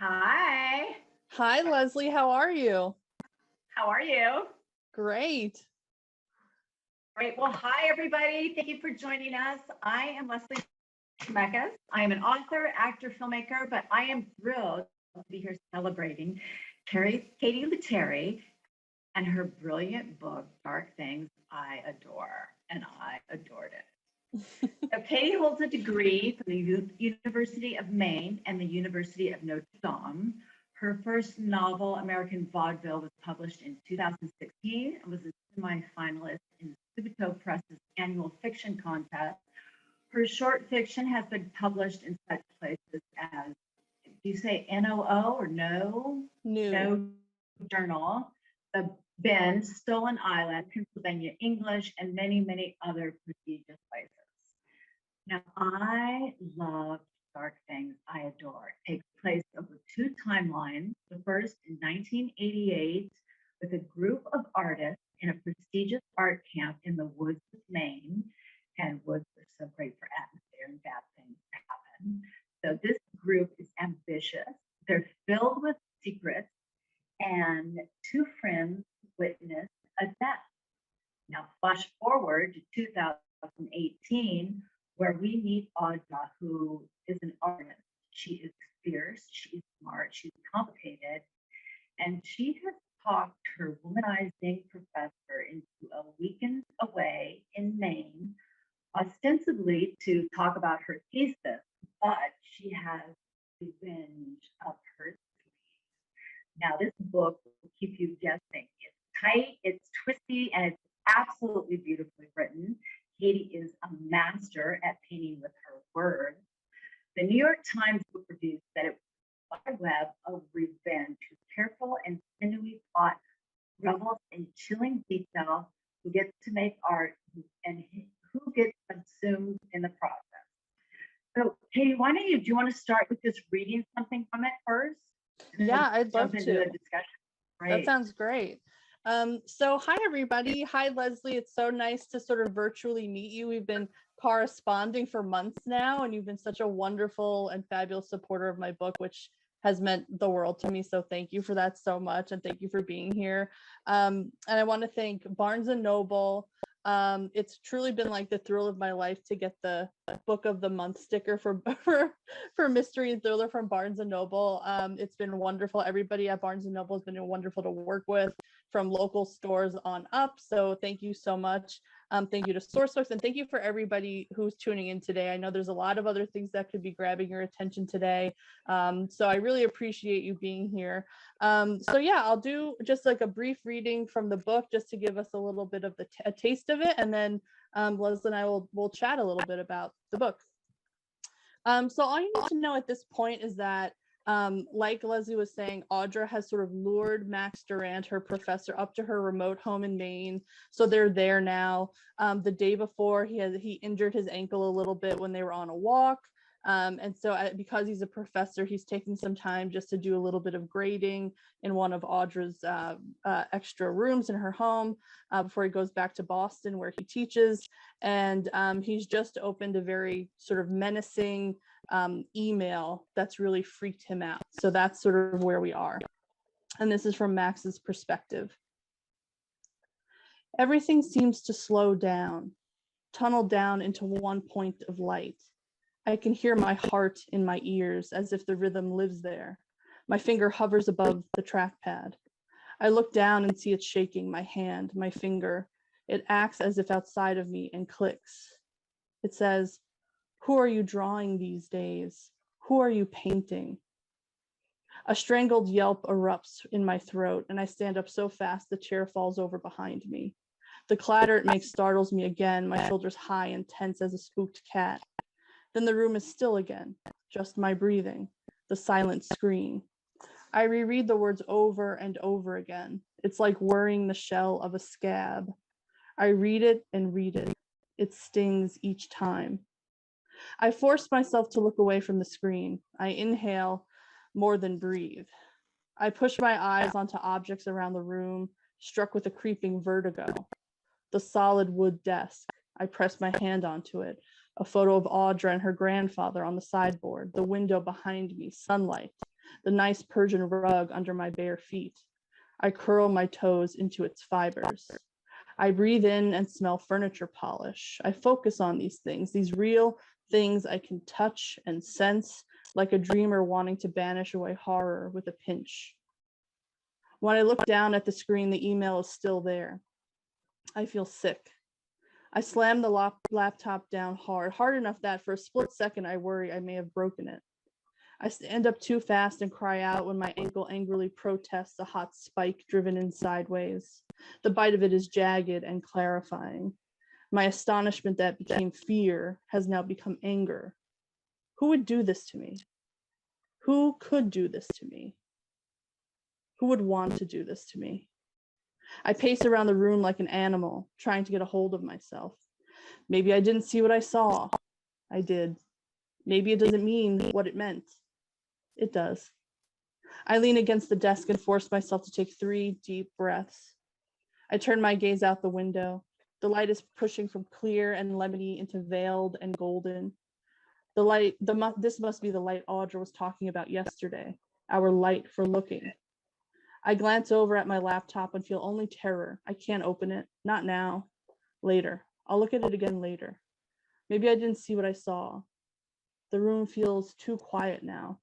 Hi. Hi, Leslie. How are you? How are you? Great. Great. Well, hi, everybody. Thank you for joining us. I am Leslie Zemeckis. I am an author, actor, filmmaker, but I am thrilled to be here celebrating Katie Lattari and her brilliant book, Dark Things I Adore. And I adored it. So Katie holds a degree from the University of Maine and the University of Notre Dame. Her first novel, American Vaudeville, was published in 2016 and was a semi-finalist in Subito Press's annual fiction contest. Her short fiction has been published in such places as, do you say NOO or No? New. No Journal, The Bend, Stolen Island, Pennsylvania English, and many, many other prestigious places. Now, I love Dark Things I Adore. It takes place over two timelines. The first in 1988 with a group of artists in a prestigious art camp in the woods of Maine. And woods are so great for atmosphere and bad things to happen. So this group is ambitious. They're filled with secrets, and two friends witness a death. Now, flash forward to 2018, where we meet Audra, who is an artist. She is fierce, she's smart, she's complicated, and she has talked her womanizing professor into a weekend away in Maine, ostensibly to talk about her thesis, but she has revenge up her sleeve. Now, this book will keep you guessing. It's tight, it's twisty, and it's absolutely beautifully written. Katie is a master at painting with her words. The New York Times book review said it was a web of revenge, whose careful and sinewy plot revels in chilling detail, who gets to make art and who gets consumed in the process. So, Katie, do you want to start with just reading something from it first? Yeah, I'd love Jump into the to. discussion. That Great. sounds great. So hi, everybody. Hi, Leslie. It's so nice to sort of virtually meet you. We've been corresponding for months now, and you've been such a wonderful and fabulous supporter of my book, which has meant the world to me. So thank you for that so much, and thank you for being here. And I want to thank Barnes and Noble. It's truly been like the thrill of my life to get the book of the month sticker for mystery and thriller from Barnes and Noble. It's been wonderful. Everybody at Barnes and Noble has been wonderful to work with, from local stores on up. So thank you so much. Thank you to SourceBooks, and thank you for everybody who's tuning in today. I know there's a lot of other things that could be grabbing your attention today. So I really appreciate you being here. So yeah, I'll do just like a brief reading from the book just to give us a little bit of a taste of it, and then Leslie and I will chat a little bit about the book. So all you need to know at this point is that, like Leslie was saying, Audra has sort of lured Max Durant, her professor, up to her remote home in Maine. So they're there now. The day before, he injured his ankle a little bit when they were on a walk. And so because he's a professor, he's taking some time just to do a little bit of grading in one of Audra's extra rooms in her home before he goes back to Boston, where he teaches. And he's just opened a very sort of menacing email that's really freaked him out. So that's sort of where we are. And this is from Max's perspective. Everything seems to slow down, tunnel down into one point of light. I can hear my heart in my ears, as if the rhythm lives there. My finger hovers above the trackpad. I look down and see it shaking, my hand, my finger. It acts as if outside of me and clicks. It says, "Who are you drawing these days? Who are you painting?" A strangled yelp erupts in my throat, and I stand up so fast the chair falls over behind me. The clatter it makes startles me again, my shoulders high and tense as a spooked cat. Then the room is still again, just my breathing, the silent scream. I reread the words over and over again. It's like worrying the shell of a scab. I read it and read it. It stings each time. I force myself to look away from the screen. I inhale more than breathe. I push my eyes onto objects around the room, struck with a creeping vertigo. The solid wood desk. I press my hand onto it. A photo of Audra and her grandfather on the sideboard, the window behind me, sunlight. the nice Persian rug under my bare feet. I curl my toes into its fibers. I breathe in and smell furniture polish. I focus on these things, these real things I can touch and sense, like a dreamer wanting to banish away horror with a pinch. When I look down at the screen, the email is still there. I feel sick. I slam the laptop down hard enough that for a split second I worry I may have broken it. I stand up too fast and cry out when my ankle angrily protests a hot spike driven in sideways. The bite of it is jagged and clarifying. My astonishment that became fear has now become anger. Who would do this to me? Who could do this to me? Who would want to do this to me? I pace around the room like an animal, trying to get a hold of myself. Maybe I didn't see what I saw. I did. Maybe it doesn't mean what it meant. It does. I lean against the desk and force myself to take 3 deep breaths. I turn my gaze out the window. The light is pushing from clear and lemony into veiled and golden. This must be the light Audra was talking about yesterday, our light for looking. I glance over at my laptop and feel only terror. I can't open it. Not now. Later. I'll look at it again later. Maybe I didn't see what I saw. The room feels too quiet now.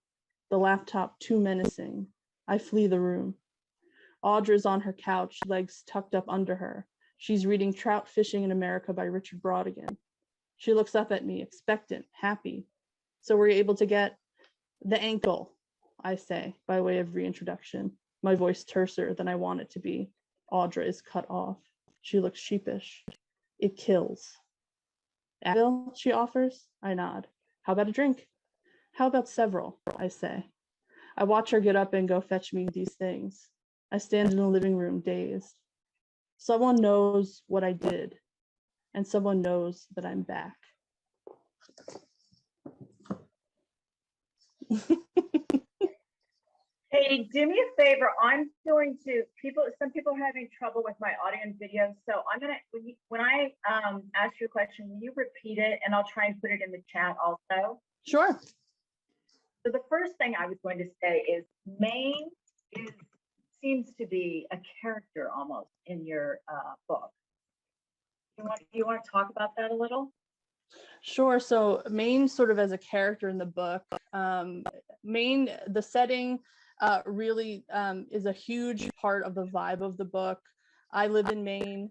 The laptop too menacing. I flee the room. Audra's on her couch, legs tucked up under her. She's reading Trout Fishing in America by Richard Brautigan. She looks up at me, expectant, happy. So were you able to get the ankle? I say, by way of reintroduction, my voice terser than I want it to be. Audra is cut off. She looks sheepish. It kills. Advil, she offers. I nod. How about a drink? How about several? I say. I watch her get up and go fetch me these things. I stand in the living room, dazed. Someone knows what I did, and someone knows that I'm back. Hey, do me a favor. I'm going to some people are having trouble with my audio and video. So I'm gonna when I ask you a question, will you repeat it, and I'll try and put it in the chat also. Sure. So the first thing I was going to say is Maine seems to be a character almost in your book. You want to talk about that a little? Sure. So Maine sort of as a character in the book, Maine, the setting really is a huge part of the vibe of the book. I live in Maine.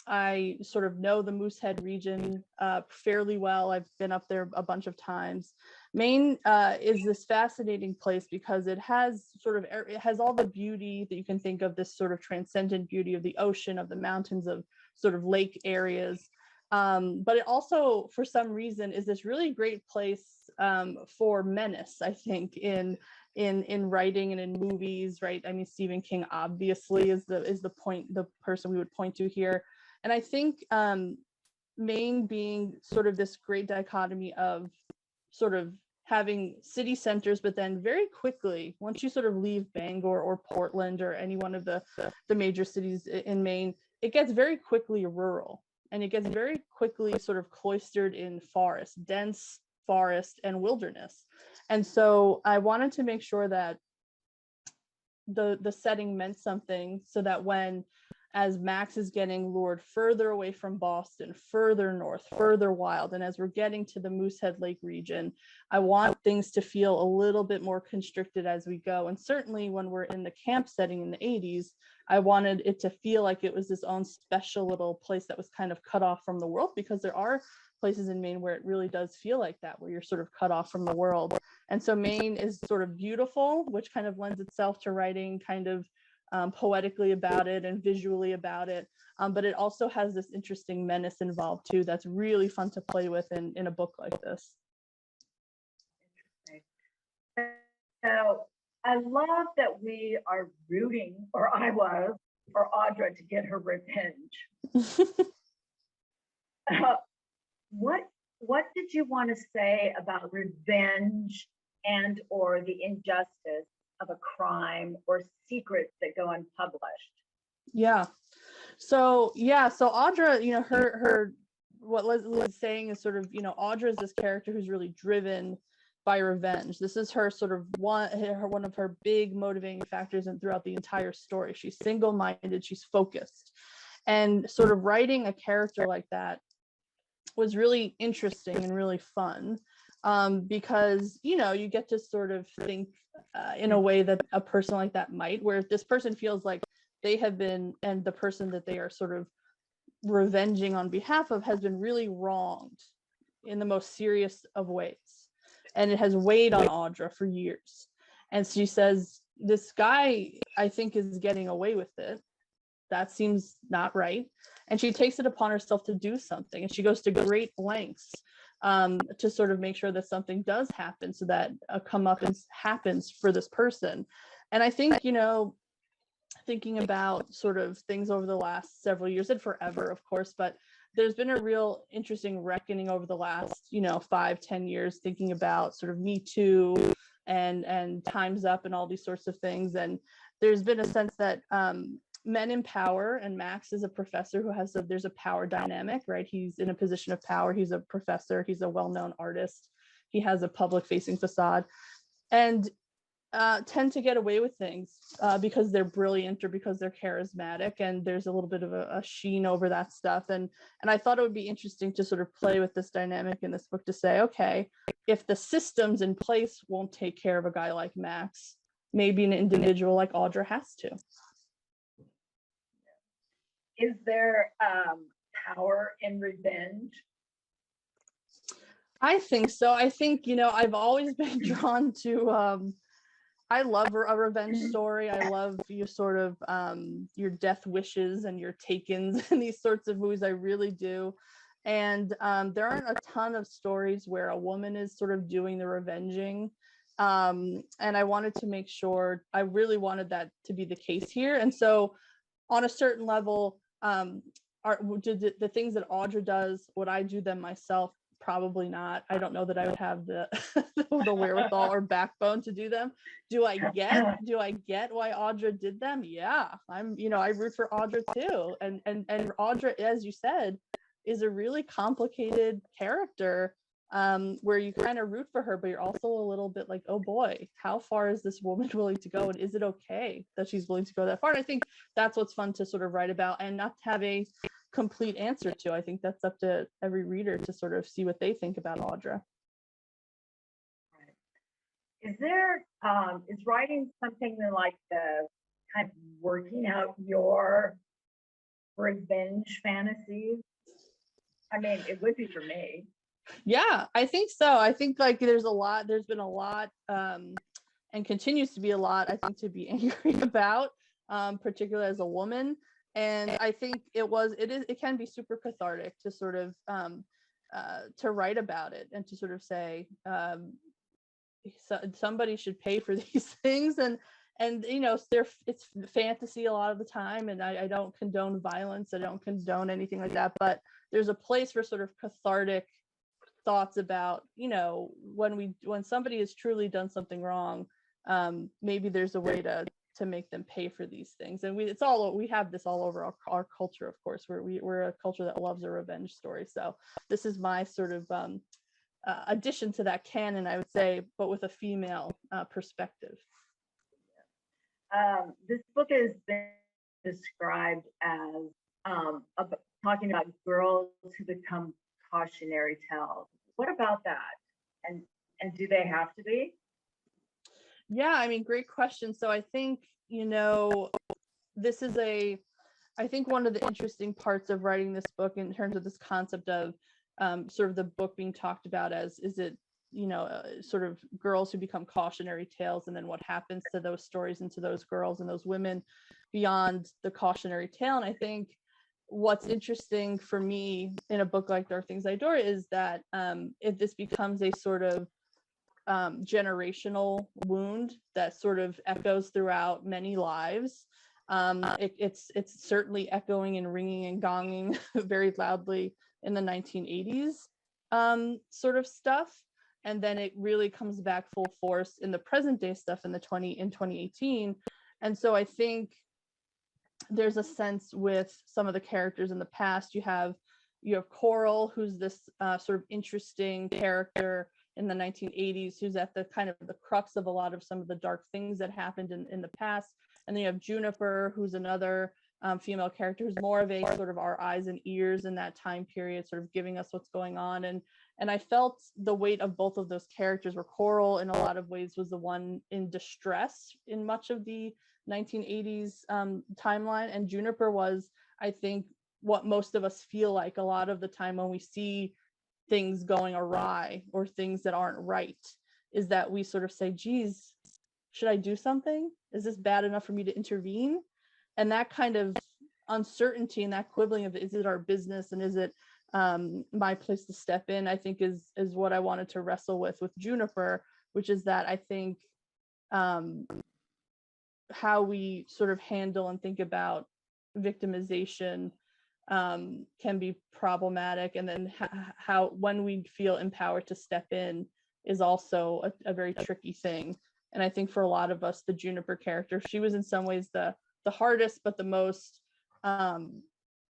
I sort of know the Moosehead region fairly well. I've been up there a bunch of times. Maine is this fascinating place because it has all the beauty that you can think of, this sort of transcendent beauty of the ocean, of the mountains, of sort of lake areas. But it also, for some reason, is this really great place for menace, I think, in writing and in movies, right? I mean, Stephen King obviously is the person we would point to here. And I think Maine being sort of this great dichotomy of sort of having city centers, but then very quickly, once you sort of leave Bangor or Portland or any one of the major cities in Maine, it gets very quickly rural. And it gets very quickly sort of cloistered in forest, dense forest and wilderness. And so I wanted to make sure that the setting meant something, so that as Max is getting lured further away from Boston, further north, further wild, and as we're getting to the Moosehead Lake region, I want things to feel a little bit more constricted as we go. And certainly when we're in the camp setting in the 80s, I wanted it to feel like it was this own special little place that was kind of cut off from the world, because there are places in Maine where it really does feel like that, where you're sort of cut off from the world. And so Maine is sort of beautiful, which kind of lends itself to writing kind of poetically about it and visually about it. But it also has this interesting menace involved too that's really fun to play with in a book like this. So I love that we are rooting, or I was, for Audra to get her revenge. What did you want to say about revenge and or the injustice of a crime or secrets that go unpublished? Yeah. So Audra, her what Leslie is saying is sort of, Audra is this character who's really driven by revenge. This is her sort of one of her big motivating factors and throughout the entire story. She's single-minded, she's focused. And sort of writing a character like that was really interesting and really fun, because, you know, you get to sort of think in a way that a person like that might, where this person feels like they have been, and the person that they are sort of revenging on behalf of has been really wronged in the most serious of ways. And it has weighed on Audra for years. And she says, this guy, I think, is getting away with it. That seems not right. And she takes it upon herself to do something. And she goes to great lengths to sort of make sure that something does happen, so that a comeuppance happens for this person. And I think, you know, thinking about sort of things over the last several years, and forever, of course, but there's been a real interesting reckoning over the last, you know, 5-10 years, thinking about sort of Me Too and Time's Up and all these sorts of things. And there's been a sense that men in power, and Max is a professor who has there's a power dynamic, right? He's in a position of power. He's a professor. He's a well-known artist. He has a public-facing facade, and tend to get away with things because they're brilliant or because they're charismatic, and there's a little bit of a sheen over that stuff. And I thought it would be interesting to sort of play with this dynamic in this book, to say, okay, if the systems in place won't take care of a guy like Max, maybe an individual like Audra has to. Is there power in revenge? I think so. I think, you know, I've always been drawn to I love a revenge story. I love your sort of your Death Wishes and your Takens and these sorts of movies. I really do. And there aren't a ton of stories where a woman is sort of doing the revenging. And I wanted to make sure, I really wanted that to be the case here. And so on a certain level, the things that Audra does, would I do them myself? Probably not. I don't know that I would have the the wherewithal or backbone to do them. Do I get why Audra did them? Yeah, I root for Audra too. And Audra, as you said, is a really complicated character, where you kind of root for her, but you're also a little bit like, oh boy, how far is this woman willing to go? And is it okay that she's willing to go that far? And I think that's what's fun to sort of write about, and not have a complete answer to. I think that's up to every reader to sort of see what they think about Audra. Is there is writing something like the kind of working out your revenge fantasies? I mean, it would be for me. Yeah, I think so. I think like there's been a lot, and continues to be a lot, I think, to be angry about, particularly as a woman. And I think it can be super cathartic to sort of to write about it, and to sort of say somebody should pay for these things. And you know, it's fantasy a lot of the time, and I don't condone violence. I don't condone anything like that, but there's a place for sort of cathartic thoughts about, you know, when somebody has truly done something wrong, maybe there's a way to make them pay for these things. And we have this all over our culture, of course. We're a culture that loves a revenge story. So this is my sort of addition to that canon, I would say, but with a female perspective. This book has been described as talking about girls who become cautionary tales. What about that? And do they have to be? Yeah, I mean, great question. So I think, you know, this is I think one of the interesting parts of writing this book, in terms of this concept of sort of the book being talked about as, is it, you know, sort of girls who become cautionary tales, and then what happens to those stories and to those girls and those women beyond the cautionary tale. And I think what's interesting for me in a book like There Are Things I Adore is that if this becomes a sort of generational wound that sort of echoes throughout many lives. It's certainly echoing and ringing and gonging very loudly in the 1980s sort of stuff, and then it really comes back full force in the present day stuff in 2018. And so I think there's a sense with some of the characters in the past. You have Coral, who's this sort of interesting character in the 1980s, who's at the kind of the crux of a lot of some of the dark things that happened in the past. And then you have Juniper, who's another female character who's more of a sort of our eyes and ears in that time period, sort of giving us what's going on. And I felt the weight of both of those characters, where Coral in a lot of ways was the one in distress in much of the 1980s timeline, and Juniper was, I think, what most of us feel like a lot of the time when we see things going awry or things that aren't right, is that we sort of say, geez, should I do something? Is this bad enough for me to intervene? And that kind of uncertainty and that quibbling of, is it our business and is it my place to step in, I think is what I wanted to wrestle with Juniper, which is that I think how we sort of handle and think about victimization can be problematic, and then how when we feel empowered to step in is also a very tricky thing. And I think for a lot of us, the Juniper character, she was in some ways the hardest, but the most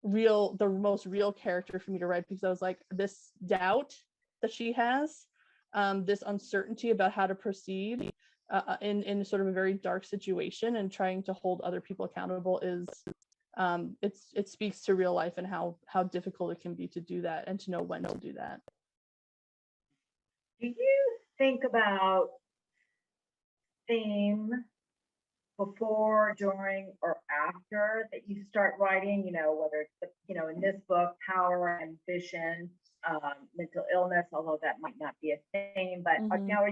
real character for me to write, because I was like, this doubt that she has, this uncertainty about how to proceed in sort of a very dark situation, and trying to hold other people accountable is it speaks to real life and how difficult it can be to do that and to know when to do that. Do you think about theme before, during, or after that you start writing? You know, whether it's in this book, power, ambition, mental illness, although that might not be a thing, but now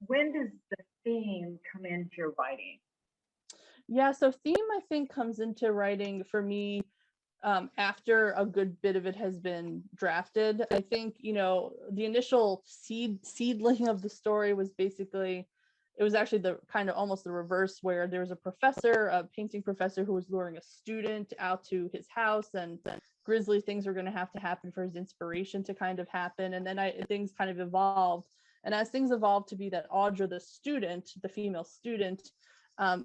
when does the theme come into your writing? Yeah, so theme, I think, comes into writing for me after a good bit of it has been drafted. I think, the initial seedling of the story was basically, it was actually the kind of almost the reverse, where there was a painting professor who was luring a student out to his house, and grisly things were going to happen for his inspiration to kind of happen. And then things kind of evolved. And as things evolved to be that Audra, the female student,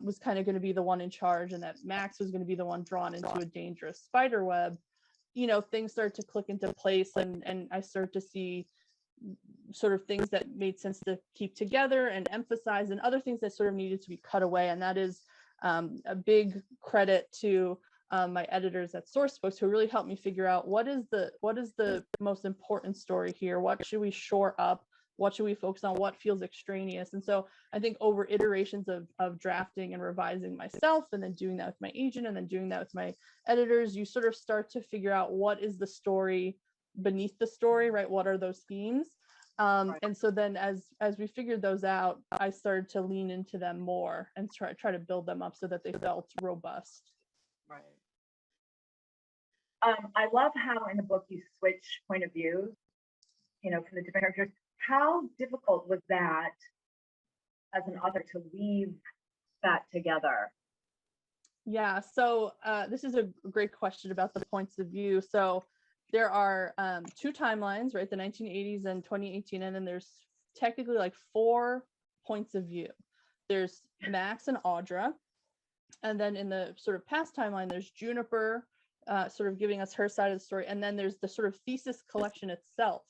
was kind of going to be the one in charge, and that Max was going to be the one drawn into a dangerous spider web, things start to click into place, and I start to see sort of things that made sense to keep together and emphasize, and other things that sort of needed to be cut away. And that is a big credit to my editors at Sourcebooks, who really helped me figure out what is the most important story here, what should we shore up, what should we focus on, what feels extraneous. And so I think over iterations of drafting and revising myself, and then doing that with my agent, and then doing that with my editors, you sort of start to figure out what is the story beneath the story, right? What are those themes? And so then as we figured those out, I started to lean into them more and try to build them up so that they felt robust. Right. I love how in the book you switch point of view, for the different characters. How difficult was that as an author to weave that together? Yeah, so this is a great question about the points of view. So there are two timelines, right? The 1980s and 2018, and then there's technically like 4 points of view. There's Max and Audra, and then in the sort of past timeline, there's Juniper, sort of giving us her side of the story, and then there's the sort of thesis collection itself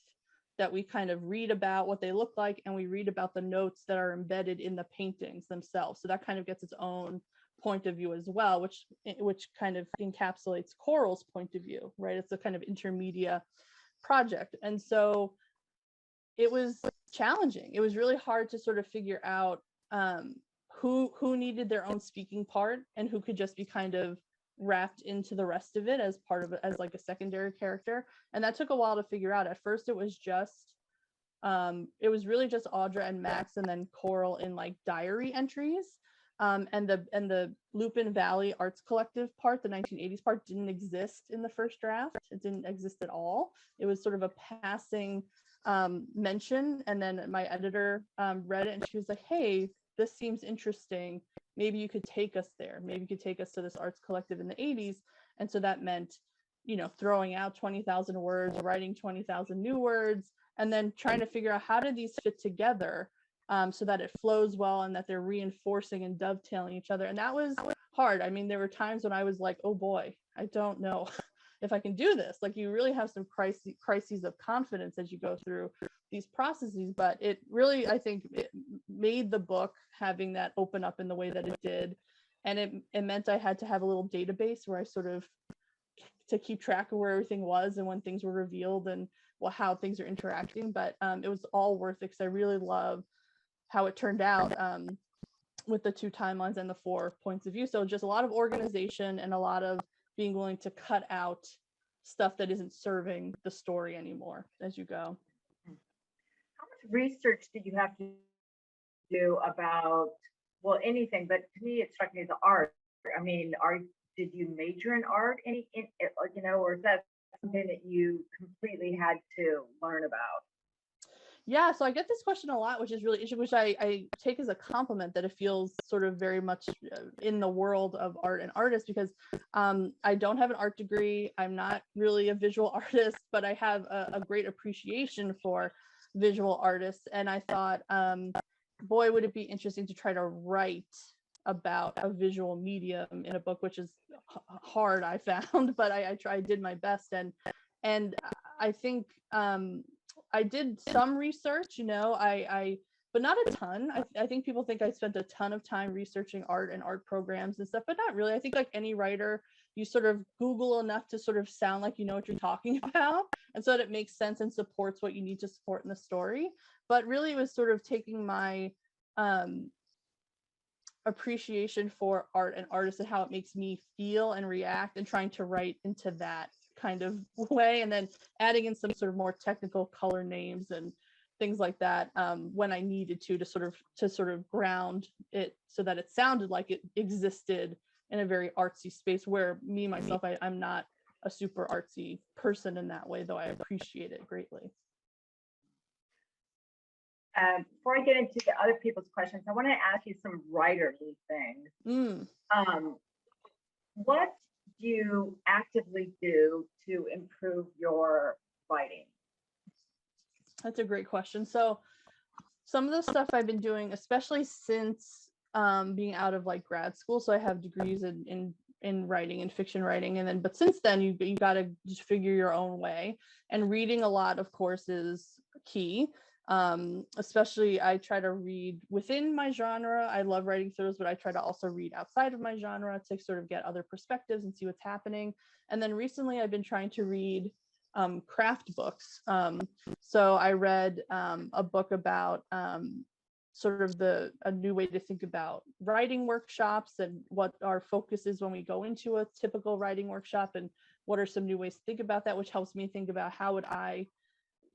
that we kind of read about what they look like, and we read about the notes that are embedded in the paintings themselves. So that kind of gets its own point of view as well, which kind of encapsulates Coral's point of view, right? It's a kind of intermedia project. And so it was challenging. It was really hard to sort of figure out who needed their own speaking part, and who could just be kind of wrapped into the rest of it as part of it, as like a secondary character. And that took a while to figure out. At first it was really just Audra and Max, and then Coral in like diary entries. And the Lupin Valley Arts Collective part, the 1980s part, didn't exist in the first draft. It didn't exist at all. It was sort of a passing mention, and then my editor read it, and she was like, hey, this seems interesting. Maybe you could take us there. Maybe you could take us to this arts collective in the 80s. And so that meant, throwing out 20,000 words, writing 20,000 new words, and then trying to figure out how do these fit together so that it flows well, and that they're reinforcing and dovetailing each other. And that was hard. I mean, there were times when I was like, oh boy, I don't know if I can do this. Like, you really have some crises of confidence as you go through these processes. But it really, I think, it made the book having that open up in the way that it did. And it meant I had to have a little database where I sort of to keep track of where everything was and when things were revealed and how things are interacting. But it was all worth it because I really love how it turned out with the 2 timelines and the 4 points of view. So just a lot of organization and a lot of being willing to cut out stuff that isn't serving the story anymore as you go. How much research did you have to do about, well, anything, but to me, it struck me as the art. I mean, did you major in art, or is that something that you completely had to learn about? Yeah, so I get this question a lot, which is really interesting, which I take as a compliment that it feels sort of very much in the world of art and artists, because I don't have an art degree. I'm not really a visual artist, but I have a great appreciation for visual artists. And I thought, boy, would it be interesting to try to write about a visual medium in a book, which is hard, I found, but I did my best. And I think I did some research, but not a ton. I think people think I spent a ton of time researching art and art programs and stuff, but not really. I think like any writer, you sort of Google enough to sort of sound like you know what you're talking about, and so that it makes sense and supports what you need to support in the story. But really, it was sort of taking my appreciation for art and artists and how it makes me feel and react, and trying to write into that kind of way, and then adding in some sort of more technical color names and things like that when I needed to sort of ground it so that it sounded like it existed in a very artsy space, where myself, I'm not a super artsy person in that way, though I appreciate it greatly. Before I get into the other people's questions, I want to ask you some writerly things. What do you actively do to improve your writing? That's a great question. So some of the stuff I've been doing, especially since being out of like grad school, so I have degrees in writing and fiction writing, but since then you got to just figure your own way, and reading a lot, of course, is key. Especially I try to read within my genre. I love writing thrillers, but I try to also read outside of my genre to sort of get other perspectives and see what's happening. And then recently I've been trying to read craft books. So I read a book about sort of a new way to think about writing workshops and what our focus is when we go into a typical writing workshop, and what are some new ways to think about that, which helps me think about how would I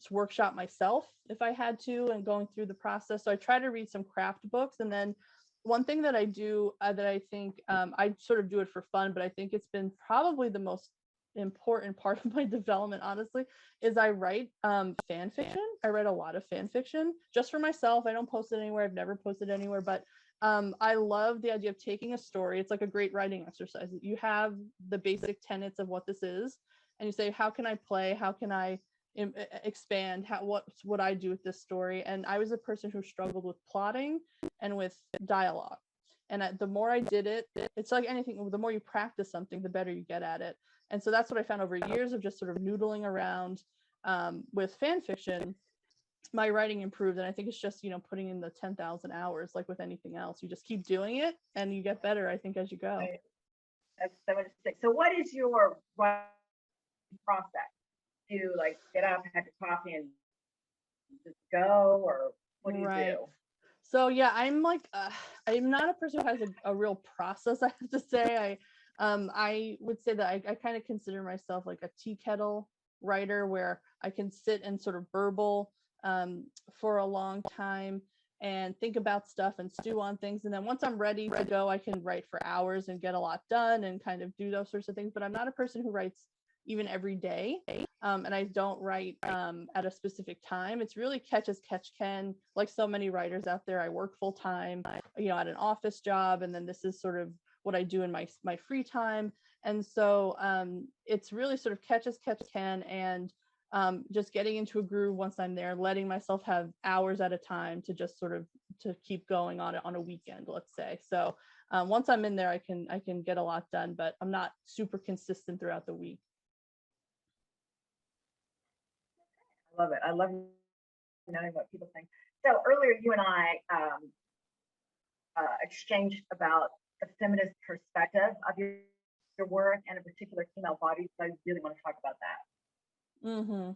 workshop myself if I had to, and going through the process. So I try to read some craft books. And then one thing that I do that I think I sort of do it for fun, but I think it's been probably the most important part of my development, honestly, is I write fan fiction. I write a lot of fan fiction just for myself. I don't post it anywhere. I've never posted anywhere, but I love the idea of taking a story. It's like a great writing exercise. You have the basic tenets of what this is, and you say, how can I play? How can I expand? What would I do with this story? And I was a person who struggled with plotting and with dialogue. And the more I did it, it's like anything, the more you practice something, the better you get at it. And so that's what I found over years of just sort of noodling around with fan fiction. My writing improved, and I think it's just, putting in the 10,000 hours, like with anything else. You just keep doing it and you get better, I think, as you go. Right. That's so interesting. So what is your writing process? Do you like get up, have your coffee, and just go, or what do you do? So yeah, I'm like I'm not a person who has a real process, I have to say. I would say that I kind of consider myself like a tea kettle writer, where I can sit and sort of burble for a long time and think about stuff and stew on things, and then once I'm ready to go, I can write for hours and get a lot done and kind of do those sorts of things. But I'm not a person who writes even every day, and I don't write at a specific time. It's really catch as catch can. Like so many writers out there, I work full time, at an office job, and then this is sort of what I do in my free time. And so it's really sort of catch as catch can, and just getting into a groove once I'm there, letting myself have hours at a time to just sort of to keep going on it on a weekend, let's say. So once I'm in there, I can get a lot done, but I'm not super consistent throughout the week. I love it. I love knowing what people think. So earlier, you and I exchanged about the feminist perspective of your work and in particular female bodies. So I really want to talk about that. Mm-hmm.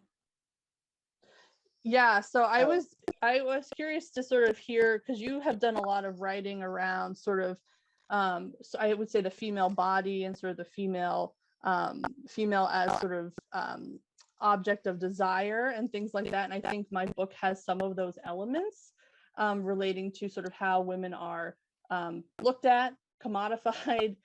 Yeah, so I was curious to sort of hear, because you have done a lot of writing around sort of so I would say the female body and sort of the female as sort of object of desire and things like that. And I think my book has some of those elements relating to sort of how women are looked at, commodified,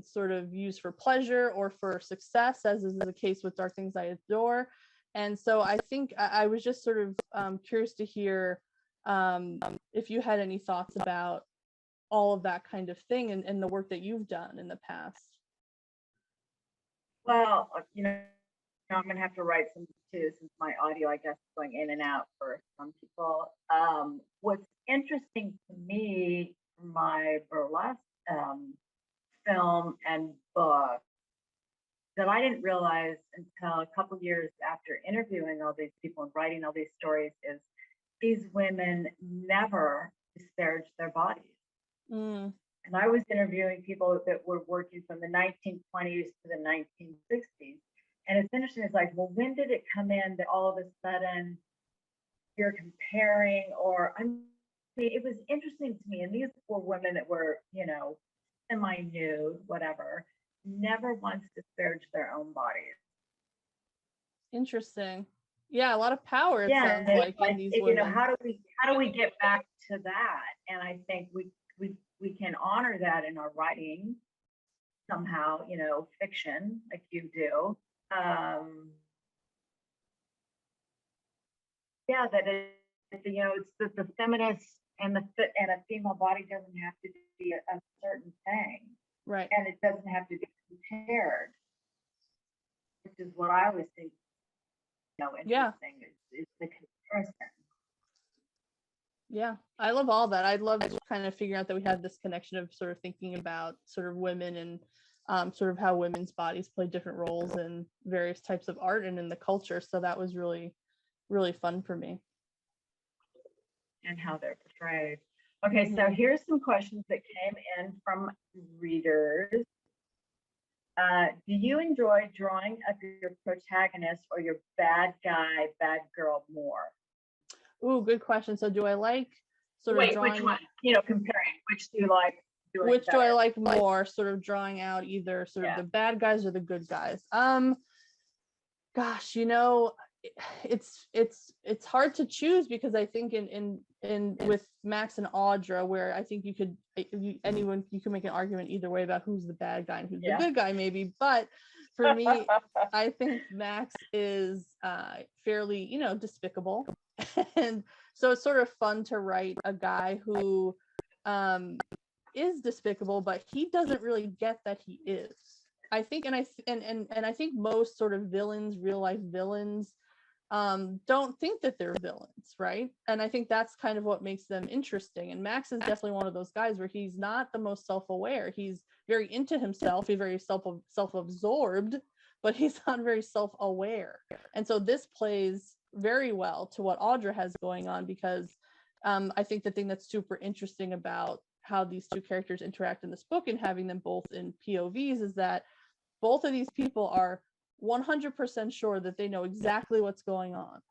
sort of used for pleasure or for success, as is the case with Dark Things I Adore. And so I think I was just sort of curious to hear if you had any thoughts about all of that kind of thing and the work that you've done in the past. Well, I'm going to have to write some too, since my audio, I guess, is going in and out for some people. What's interesting to me from my burlesque film and book that I didn't realize until a couple years after interviewing all these people and writing all these stories is these women never disparaged their bodies. Mm. And I was interviewing people that were working from the 1920s to the 1960s. And it's interesting, it's like, well, when did it come in that all of a sudden you're comparing, or I mean, it was interesting to me. And these were women that were, semi-nude, whatever, never once disparaged their own bodies. Interesting. Yeah, a lot of power, it sounds like in these women. How do we get back to that? And I think we can honor that in our writing somehow, fiction like you do. That it's the feminist and a female body doesn't have to be a certain thing, right? And it doesn't have to be compared, which is what I always think. Interesting is the comparison. Yeah, I love all that. I love kind of figuring out that we have this connection of sort of thinking about sort of women and sort of how women's bodies play different roles in various types of art and in the culture. So that was really, really fun for me. And how they're portrayed. Okay, so here's some questions that came in from readers. Do you enjoy drawing up your protagonist or your bad guy, bad girl more? Ooh, good question. So do I like sort of drawing... which one? Comparing, which do you like doing Which better? do I like more, sort of drawing out either sort of the bad guys or the good guys? Gosh, it's hard to choose, because I think in with Max and Audra, where I think you can make an argument either way about who's the bad guy and who's the good guy, maybe. But for me, I think Max is fairly, despicable. And so it's sort of fun to write a guy who is despicable, but he doesn't really get that he is. I think, and I think most sort of villains, real life villains, don't think that they're villains, right? And I think that's kind of what makes them interesting. And Max is definitely one of those guys where he's not the most self-aware. He's very into himself. He's very self-absorbed, but he's not very self-aware. And so this plays very well to what Audra has going on, because I think the thing that's super interesting about how these two characters interact in this book and having them both in POVs is that both of these people are 100% sure that they know exactly what's going on.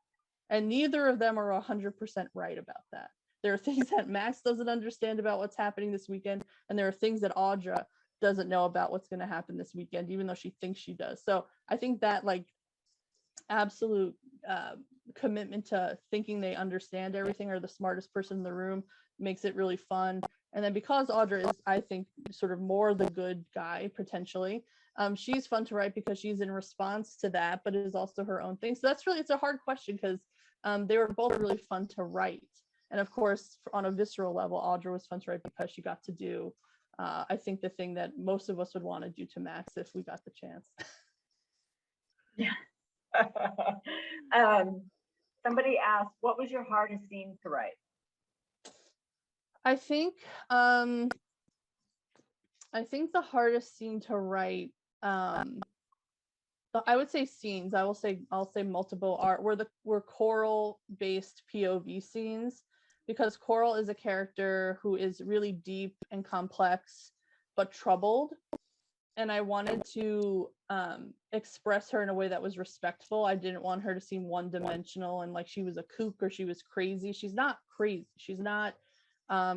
And neither of them are 100% right about that. There are things that Max doesn't understand about what's happening this weekend, and there are things that Audra doesn't know about what's going to happen this weekend, even though she thinks she does. So I think that absolute commitment to thinking they understand everything, or the smartest person in the room, makes it really fun. And then because Audra is, I think, sort of more the good guy potentially, she's fun to write because she's in response to that, but it is also her own thing. So it's a hard question, because they were both really fun to write. And of course, on a visceral level, Audra was fun to write because she got to do, I think, the thing that most of us would want to do to Max if we got the chance. Yeah. Somebody asked, what was your hardest scene to write? I think the hardest scene to write I would say scenes. I'll say multiple art were Coral based POV scenes, because Coral is a character who is really deep and complex but troubled, and I wanted to express her in a way that was respectful. I didn't want her to seem one-dimensional and like she was a kook or she was crazy. She's not crazy. She's not.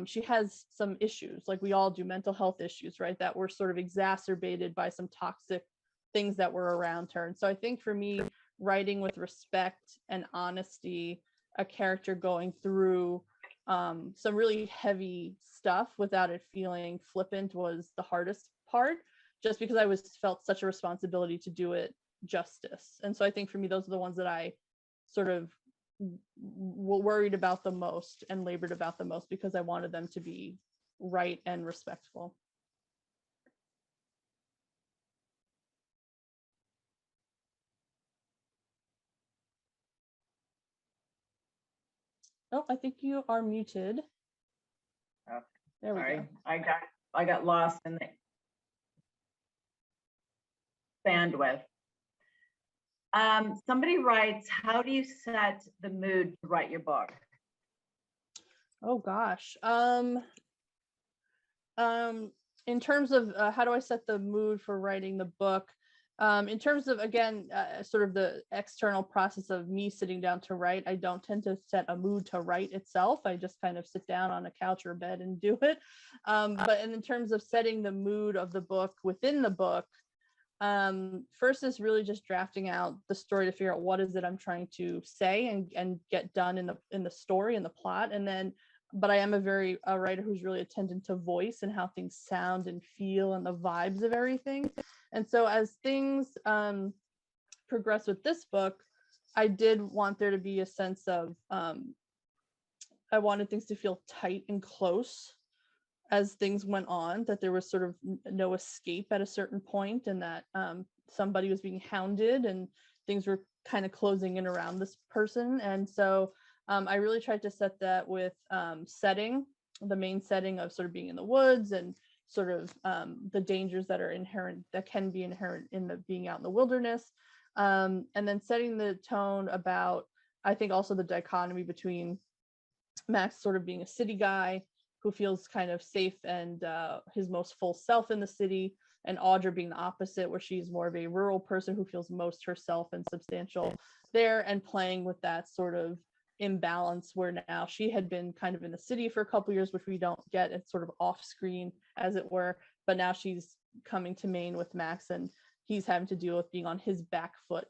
She has some issues, like we all do, mental health issues, right? That were sort of exacerbated by some toxic things that were around her. And so I think for me, writing with respect and honesty, a character going through some really heavy stuff without it feeling flippant was the hardest part, just because I felt such a responsibility to do it justice. And so I think for me, those are the ones that I sort of worried about the most and labored about the most, because I wanted them to be right and respectful. Oh, I think you are muted. Oh, there we sorry. go. I got lost in the bandwidth. Somebody writes, how do you set the mood to write your book? Oh gosh. In terms of how do I set the mood for writing the book, in terms of, again, sort of the external process of me sitting down to write, I don't tend to set a mood to write itself. I just kind of sit down on a couch or a bed and do it. But in terms of setting the mood of the book within the book, first is really just drafting out the story to figure out what is it I'm trying to say and get done in the story and the plot. And then, but I am a writer who's really attentive to voice and how things sound and feel and the vibes of everything. And so as things progress with this book, I did want there to be a sense of I wanted things to feel tight and close as things went on, that there was sort of no escape at a certain point, and that somebody was being hounded and things were kind of closing in around this person. And so I really tried to set that with setting, the main setting of sort of being in the woods and sort of the dangers that can be inherent in the being out in the wilderness. And then setting the tone about, I think, also the dichotomy between Max sort of being a city guy who feels kind of safe and his most full self in the city, and Audra being the opposite, where she's more of a rural person who feels most herself and substantial there, and playing with that sort of imbalance where now she had been kind of in the city for a couple years, which we don't get. It's sort of off screen, as it were, but now she's coming to Maine with Max and he's having to deal with being on his back foot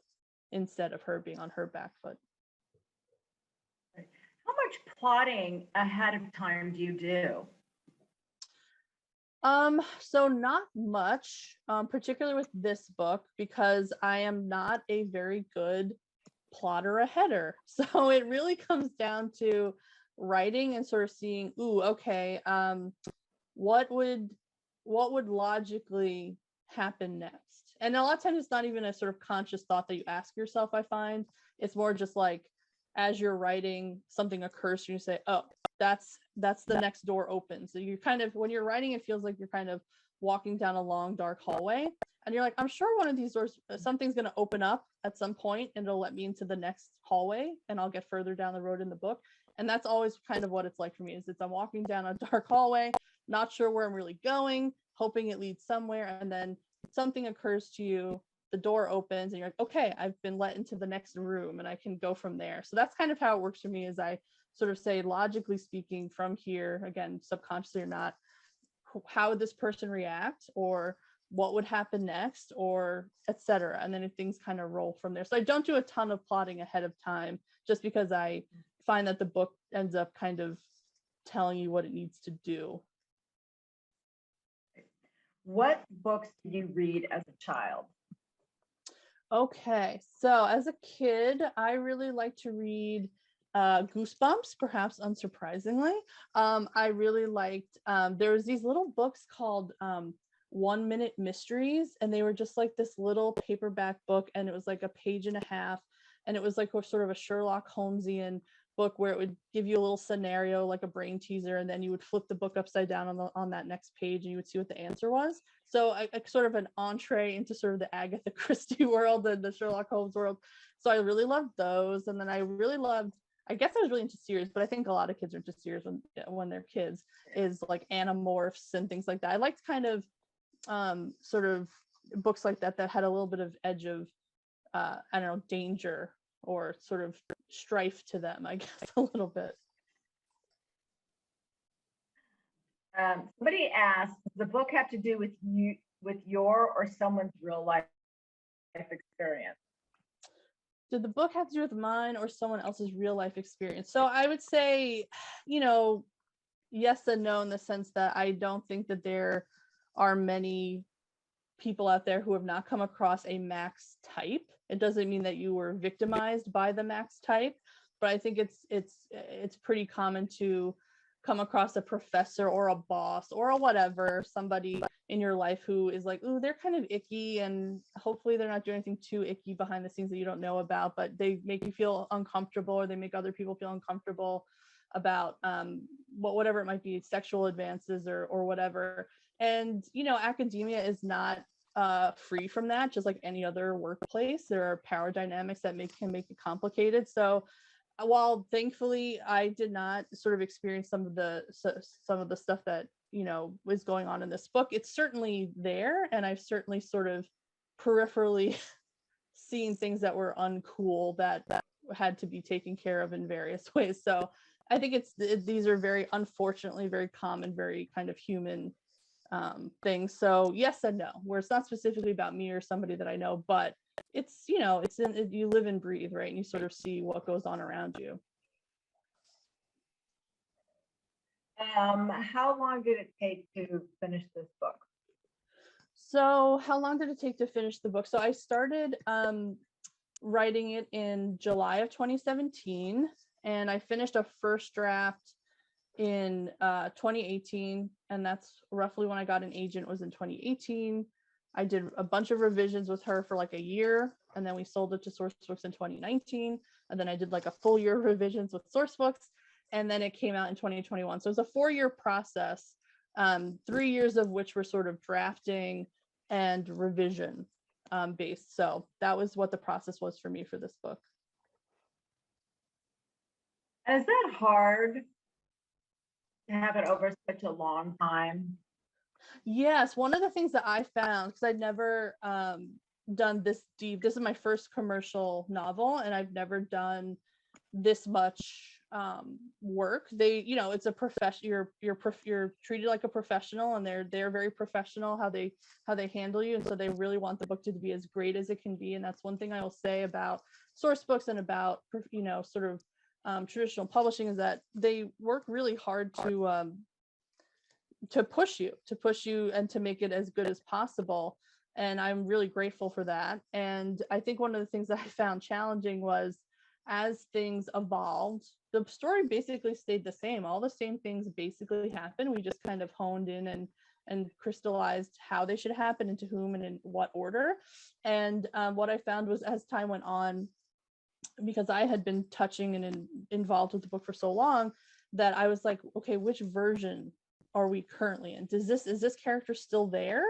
instead of her being on her back foot. How much plotting ahead of time do you do? So not much, particularly with this book, because I am not a very good plotter aheader. So it really comes down to writing and sort of seeing, ooh, okay, what would logically happen next? And a lot of times it's not even a sort of conscious thought that you ask yourself, I find. It's more just like, as you're writing, something occurs to you, say, oh, that's the next door opens. So you're kind of, when you're writing, it feels like you're kind of walking down a long dark hallway and you're like, I'm sure one of these doors, something's going to open up at some point and it'll let me into the next hallway and I'll get further down the road in the book. And that's always kind of what it's like for me, is I'm walking down a dark hallway, not sure where I'm really going, hoping it leads somewhere, and then something occurs to you, the door opens and you're like, okay, I've been let into the next room and I can go from there. So that's kind of how it works for me, is I sort of say, logically speaking, from here, again, subconsciously or not, how would this person react, or what would happen next, or etc. And then if things kind of roll from there. So I don't do a ton of plotting ahead of time, just because I find that the book ends up kind of telling you what it needs to do. What books did you read as a child? Okay, so as a kid, I really like to read Goosebumps, perhaps unsurprisingly. I really liked, there was these little books called 1 Minute Mysteries, and they were just like this little paperback book, and it was like a page and a half, and it was like sort of a Sherlock Holmesian book where it would give you a little scenario, like a brain teaser, and then you would flip the book upside down on that next page and you would see what the answer was. So I sort of an entree into sort of the Agatha Christie world and the Sherlock Holmes world. So I really loved those. And then I really loved, I guess I was really into series, but I think a lot of kids are into series when they're kids, is like Animorphs and things like that. I liked kind of sort of books like that had a little bit of edge of I don't know, danger or sort of strife to them, I guess, a little bit. Somebody asked, does the book have to do with you, with your or someone's real life experience? Did the book have to do with mine or someone else's real life experience? So I would say, you know, yes and no, in the sense that I don't think that there are many people out there who have not come across a Max type. It doesn't mean that you were victimized by the Max type, but I think it's pretty common to come across a professor or a boss or a whatever, somebody in your life who is like, ooh, they're kind of icky, and hopefully they're not doing anything too icky behind the scenes that you don't know about, but they make you feel uncomfortable, or they make other people feel uncomfortable about whatever it might be, sexual advances or whatever. And you know, academia is not free from that, just like any other workplace. There are power dynamics that can make it complicated. So while thankfully I did not sort of experience some of the stuff that, you know, was going on in this book, it's certainly there, and I've certainly sort of peripherally seen things that were uncool that had to be taken care of in various ways. So I think these are very, unfortunately, very common, very kind of human things. So yes and no, where it's not specifically about me or somebody that I know, but it's, you know, you live and breathe, right? And you sort of see what goes on around you. How long did it take to finish this book? So how long did it take to finish the book? So I started writing it in July of 2017, and I finished a first draft in 2018, and that's roughly when I got an agent, was in 2018. I did a bunch of revisions with her for like a year, and then we sold it to Sourcebooks in 2019, and then I did like a full year of revisions with Sourcebooks, and then it came out in 2021. So it was a 4-year process, 3 years of which were sort of drafting and revision based. So that was what the process was for me for this book. Is that hard to have it over such a long time? Yes, one of the things that I found, because I'd never done this deep, this is my first commercial novel, and I've never done this much work. They, you know, it's a profession, you're treated like a professional, and they're very professional how they handle you, and so they really want the book to be as great as it can be. And that's one thing I will say about Sourcebooks and about, you know, sort of traditional publishing, is that they work really hard to push you and to make it as good as possible. And I'm really grateful for that. And I think one of the things that I found challenging was, as things evolved, the story basically stayed the same. All the same things basically happened. We just kind of honed in and crystallized how they should happen, and to whom, and in what order. And what I found was, as time went on, because I had been touching and involved with the book for so long, that I was like, okay, which version are we currently in? Is this character still there?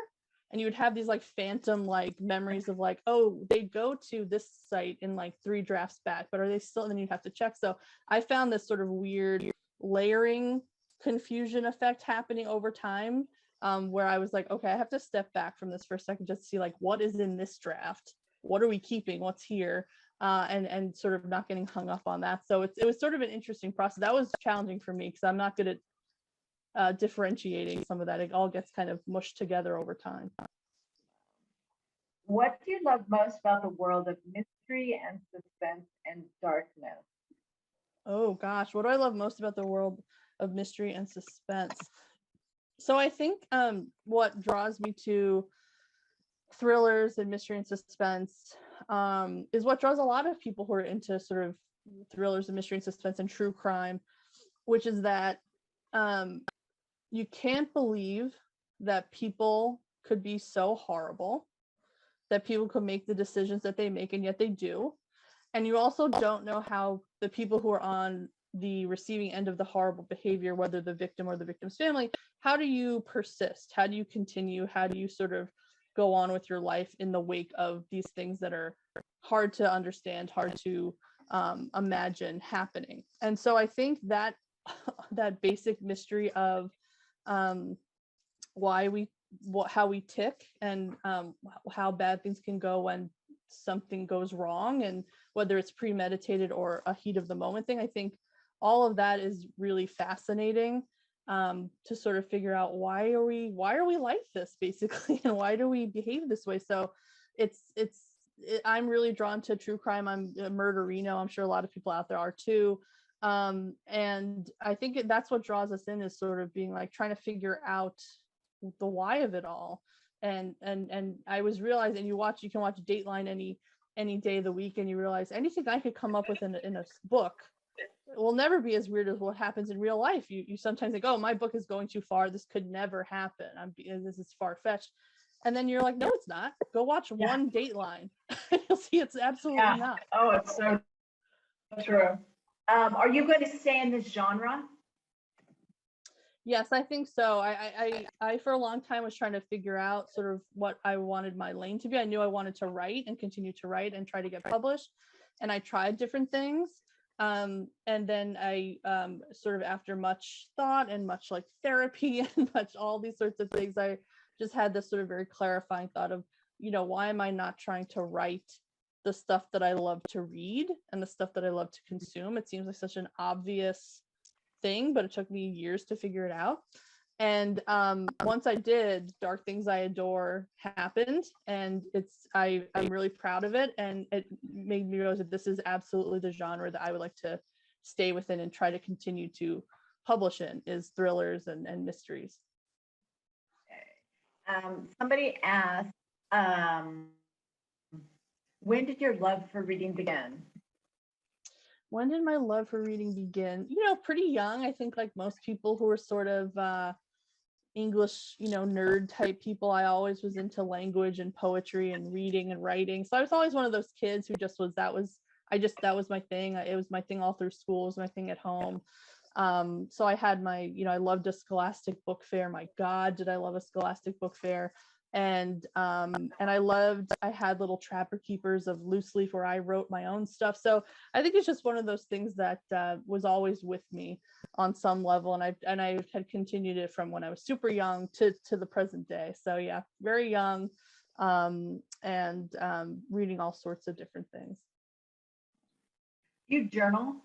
And you would have these like phantom like memories of like, oh, they go to this site in like 3 drafts back, but are they still? And then you'd have to check. So I found this sort of weird layering confusion effect happening over time, where I was like, okay, I have to step back from this for a second, just to see like, what is in this draft? What are we keeping? What's here? And sort of not getting hung up on that. So it was sort of an interesting process. That was challenging for me, because I'm not good at differentiating some of that. It all gets kind of mushed together over time. What do you love most about the world of mystery and suspense and darkness? Oh gosh, what do I love most about the world of mystery and suspense? So I think what draws me to thrillers and mystery and suspense is what draws a lot of people who are into sort of thrillers and mystery and suspense and true crime, which is that you can't believe that people could be so horrible, that people could make the decisions that they make, and yet they do. And you also don't know how the people who are on the receiving end of the horrible behavior, whether the victim or the victim's family, how do you persist? How do you continue? How do you sort of go on with your life in the wake of these things that are hard to understand, hard to imagine happening? And so I think that that basic mystery of how we tick, and how bad things can go when something goes wrong, and whether it's premeditated or a heat of the moment thing, I think all of that is really fascinating, to sort of figure out why are we like this, basically, and why do we behave this way. So I'm really drawn to true crime. I'm a murderino. I'm sure a lot of people out there are too. And I think that's what draws us in, is sort of being like trying to figure out the why of it all. And I was realizing, you can watch Dateline any day of the week, and you realize anything I could come up with in a book will never be as weird as what happens in real life. You sometimes think, oh, my book is going too far, this could never happen, this is far-fetched. And then you're like, no, it's not. Go watch one Dateline. You'll see it's absolutely not. Oh, it's so true. Are you going to stay in this genre? Yes, I think so. I for a long time was trying to figure out sort of what I wanted my lane to be. I knew I wanted to write and continue to write and try to get published. And I tried different things. And then I sort of, after much thought and much like therapy and much all these sorts of things, I just had this sort of very clarifying thought of, why am I not trying to write the stuff that I love to read and the stuff that I love to consume? It seems like such an obvious thing, but it took me years to figure it out. And once I did, Dark Things I Adore happened, and I'm really proud of it, and it made me realize that this is absolutely the genre that I would like to stay within and try to continue to publish in, is thrillers and mysteries. Okay. Somebody asked, when did your love for reading begin? When did my love for reading begin? Pretty young. I think, like most people who are sort of English, nerd type people, I always was into language and poetry and reading and writing. So I was always one of those kids who just was, that was my thing. It was my thing all through school. It was my thing at home. So I had my, I loved a Scholastic book fair. My God, did I love a Scholastic book fair. And I had little trapper keepers of loose leaf where I wrote my own stuff. So I think it's just one of those things that was always with me on some level. And I had continued it from when I was super young to the present day. So yeah, very young, and reading all sorts of different things. You journal?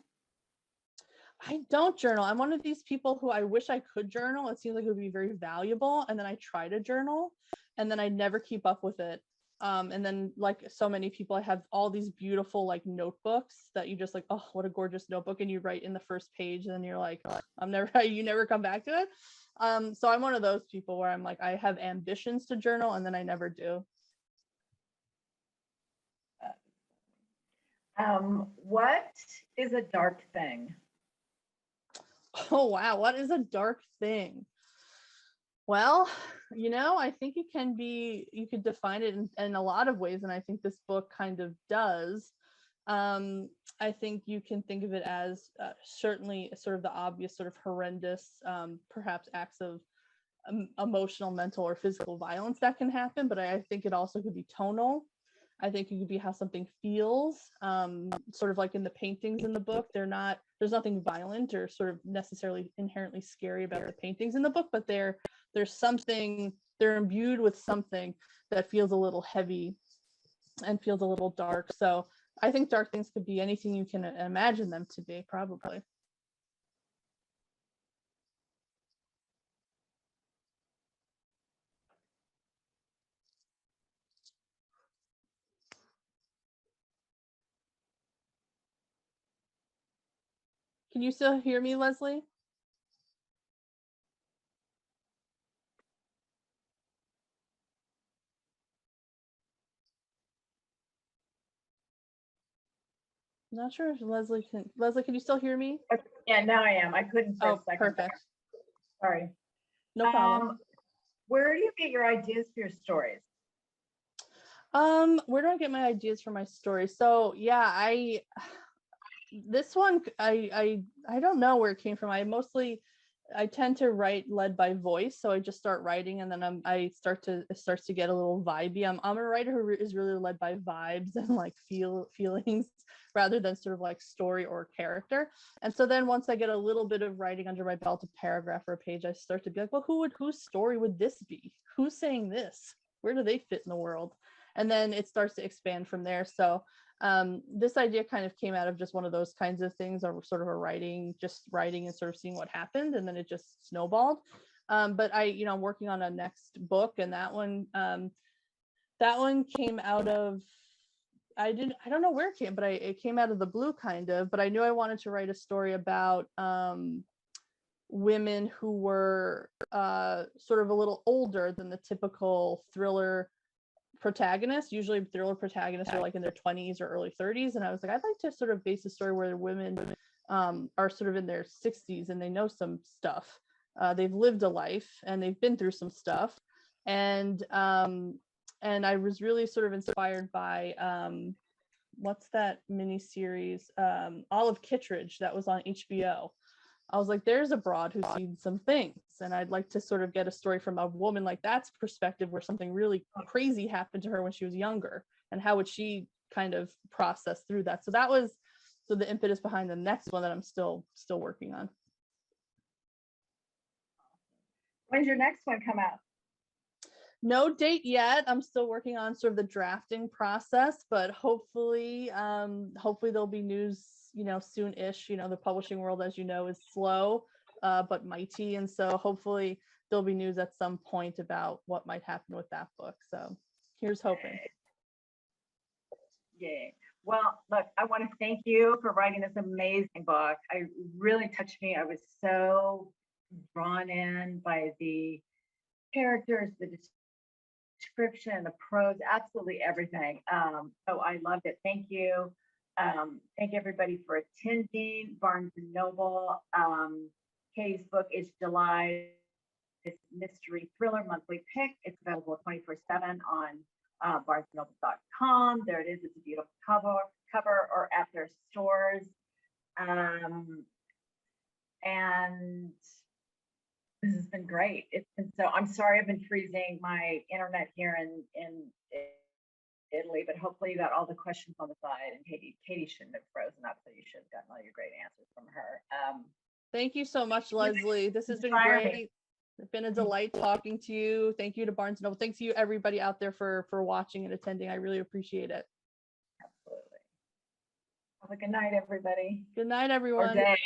I don't journal. I'm one of these people who I wish I could journal. It seems like it would be very valuable. And then I try to journal, and then I never keep up with it. And then, like so many people, I have all these beautiful like notebooks that you just like, oh, what a gorgeous notebook. And you write in the first page, and then you're like, you never come back to it. So I'm one of those people where I'm like, I have ambitions to journal, and then I never do. What is a dark thing? Oh, wow. What is a dark thing? Well, I think you could define it in a lot of ways. And I think this book kind of does. I think you can think of it as certainly sort of the obvious sort of horrendous, perhaps acts of emotional, mental, or physical violence that can happen. But I think it also could be tonal. I think it could be how something feels, sort of like in the paintings in the book. There's nothing violent or sort of necessarily inherently scary about the paintings in the book, but they're imbued with something that feels a little heavy and feels a little dark. So I think dark things could be anything you can imagine them to be, probably. Can you still hear me, Leslie? Not sure if Leslie, can you still hear me? Yeah, now I am. I couldn't for a second. Perfect. Sorry. No problem. Where do you get your ideas for your stories? Where do I get my ideas for my stories? So yeah, This one, I don't know where it came from. I tend to write led by voice, so I just start writing, and then it starts to get a little vibey. I'm a writer who is really led by vibes and like feelings rather than sort of like story or character. And so then once I get a little bit of writing under my belt, a paragraph or a page, I start to be like, well, whose story would this be? Who's saying this? Where do they fit in the world? And then it starts to expand from there. So this idea kind of came out of just one of those kinds of things, or sort of just writing and sort of seeing what happened, and then it just snowballed. But I'm working on a next book, and that one came out of, I don't know where it came, but it came out of the blue kind of. But I knew I wanted to write a story about women who were sort of a little older than the typical thriller protagonists. Usually thriller protagonists are like in their 20s or early 30s, and I was like, I'd like to sort of base a story where the women are sort of in their 60s and they know some stuff. They've lived a life and they've been through some stuff, and I was really sort of inspired by what's that miniseries, Olive Kitteridge, that was on HBO. I was like, there's a broad who's seen some things, and I'd like to sort of get a story from a woman like that's perspective, where something really crazy happened to her when she was younger, and how would she kind of process through that. So that was the impetus behind the next one that I'm still working on. When's your next one come out? No date yet. I'm still working on sort of the drafting process, but hopefully there'll be news, soon-ish. The publishing world, as you know, is slow, but mighty. And so hopefully there'll be news at some point about what might happen with that book. So here's hoping. Yay. Well, look, I want to thank you for writing this amazing book. It really touched me. I was so drawn in by the characters, the description, the prose, absolutely everything. So I loved it. Thank you. Thank everybody for attending. Barnes and Noble. Katie's book is July. It's mystery thriller monthly pick. It's available 24/7 on barnesandnoble.com. There it is. It's a beautiful cover, or at their stores. And this has been great. It's been I'm sorry I've been freezing my internet here in Italy, but hopefully you got all the questions on the side, and Katie shouldn't have frozen up, so you should have gotten all your great answers from her. Thank you so much, Leslie. This has been great. It's been a delight talking to you. Thank you to Barnes & Noble. Thanks to you, everybody out there, for watching and attending. I really appreciate it. Absolutely. Have a good night, everybody. Good night, everyone. Or day.